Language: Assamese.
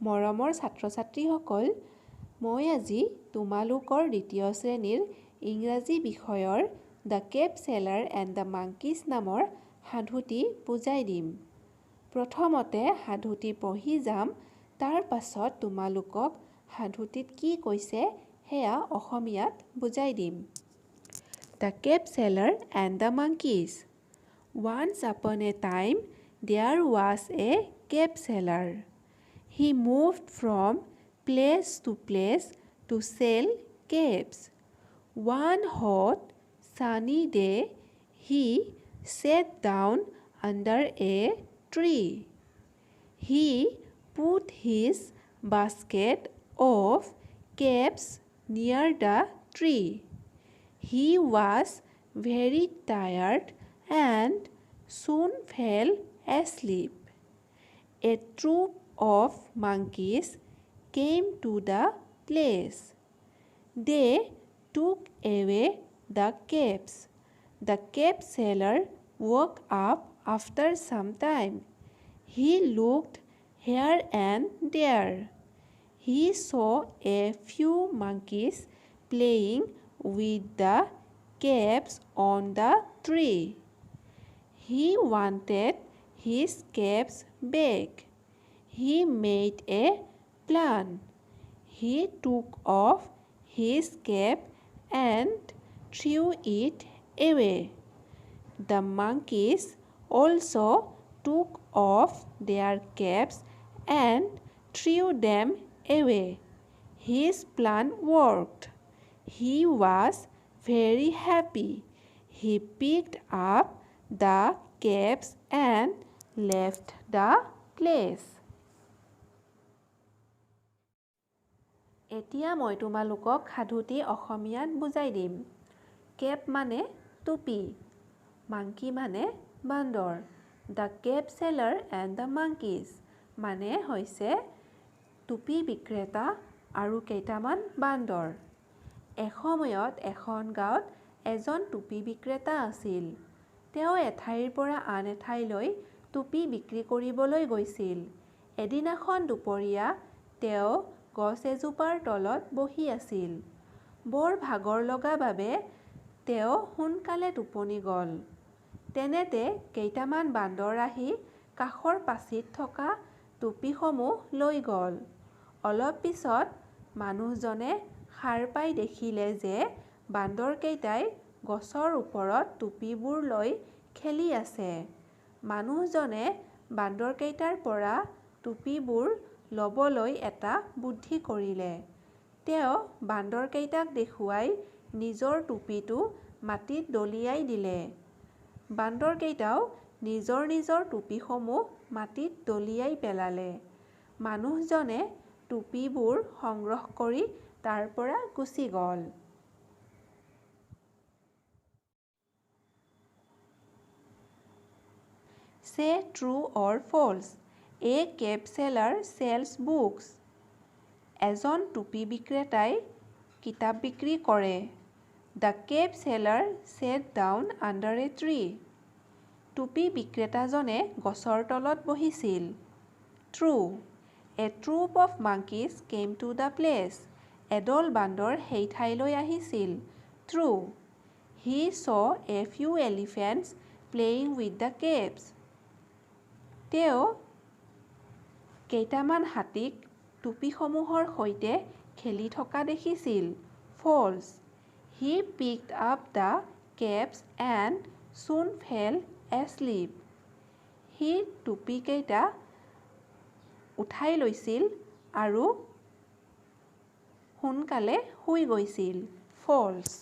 মৰমৰ ছাত্ৰ-ছাত্ৰীসকল, মই আজি তোমালোকৰ দ্বিতীয় শ্ৰেণীৰ ইংৰাজী বিষয়ৰ the cap seller and the monkeys নামৰ সাধুটি বুজাই দিম। প্ৰথমতে সাধুটি পঢ়ি যাম, তাৰ পাছত তোমালোকক সাধুটিত কি কৈছে সেয়া অসমীয়াত বুজাই দিম। The cap seller and the monkeys. Once upon a time, there was a cave seller. He moved from place to place to sell caves. One hot, sunny day, he sat down under a tree. He put his basket of caves near the tree. He was very tired and soon fell asleep. A troop of monkeys came to the place. They took away the caves. The cave seller woke up after some time. He looked here and there. He saw a few monkeys playing with the caves on the tree. He wanted his caves back. He made a plan. He took off his cap and threw it away. The monkeys also took off their caps and threw them away. His plan worked. He was very happy. He picked up the caps and left the place. এতিয়া মই তোমালোকক সাধুটি অসমীয়াত বুজাই দিম। কেপ মানে টুপি, মাংকি মানে বান্দৰ। The cap seller and the monkeys মানে হৈছে টুপি বিক্ৰেতা আৰু কেইটামান বান্দৰ। এসময়ত এখন গাঁৱত এজন টুপি বিক্ৰেতা আছিল। তেওঁ এঠাইৰ পৰা আন এঠাইলৈ টুপি বিক্ৰী কৰিবলৈ গৈছিল। এদিনাখন দুপৰীয়া তেওঁ গছ এজোপাৰ তলত বহি আছিল। বৰ ভাগৰ লগা বাবে তেওঁ সোনকালে টোপনি গ'ল। তেনেতে কেইটামান বান্দৰ আহি কাষৰ পাচিত থকা টুপিসমূহ লৈ গ'ল। অলপ পিছত মানুহজনে সাৰ পাই দেখিলে যে বান্দৰকেইটাই গছৰ ওপৰত টুপিবোৰ লৈ খেলি আছে। মানুহজনে বান্দৰকেইটাৰ পৰা টুপিবোৰ ল'বলৈ এটা বুদ্ধি কৰিলে। তেওঁ বান্দৰকেইটাক দেখুৱাই নিজৰ টুপিটো মাটিত দলিয়াই দিলে। বান্দৰকেইটাও নিজৰ নিজৰ টুপিসমূহ মাটিত দলিয়াই পেলালে। মানুহজনে টুপিবোৰ সংগ্ৰহ কৰি তাৰ পৰা গুচি গ'ল। Say true or false. A cave seller sells books. এজন টুপি বিক্ৰেতাই কিতাপ বিক্ৰী কৰে। The cave seller sat down under a tree. টুপি বিক্ৰেতাজনে গছৰ তলত বহিছিল। True. A troop of monkeys came to the place. এদল বান্দৰ সেই ঠাইলৈ আহিছিল। True. He saw a few elephants playing with the caves. তেওঁ কেইটামান হাতীক টুপিসমূহৰ সৈতে খেলি থকা দেখিছিল। False. He picked up the caps and soon fell asleep. সি টুপিকেইটা উঠাই লৈছিল আৰু সোনকালে শুই গৈছিল। False.